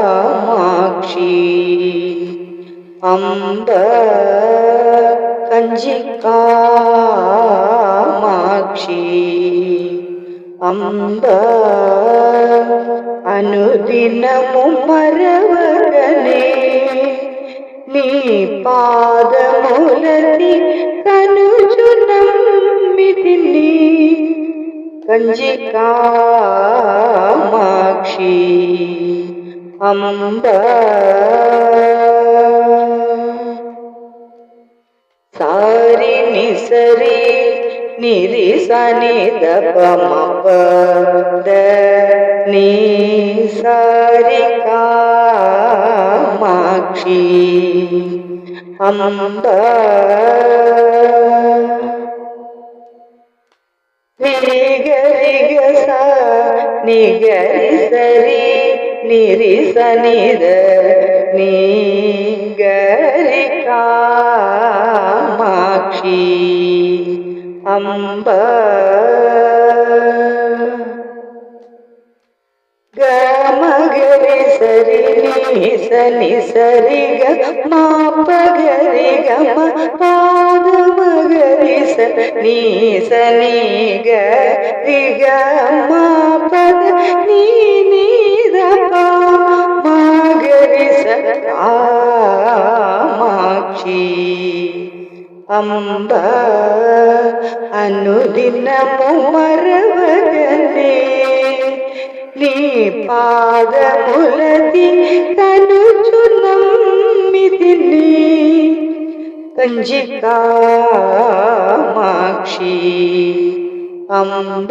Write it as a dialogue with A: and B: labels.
A: కామాక్షి అంబ కంచి కామాక్షి అంబ అనుదినము మరవగనే నీ పాదములది కనుచు నమ్మితిని కంచి కామాక్షి అంబ సారి నిసరి నిరి సని దపమప ద నీ సారి కామాక్షి అంబ నిగరి గ నిగరి సరి నిరి సనిద నీ గరి కామాక్షి అంబ గమగరి సరి ని సని సరి గ మా పగరి గమ పాదమగరి స నీ సని గ రి గ మా పద నీ నీ ద ప మగరి స కామాక్షి అంబ అనుదినము మరవగనే నీ పాదములది కనుచు నమ్మితిని కంచి కామాక్షి అంబ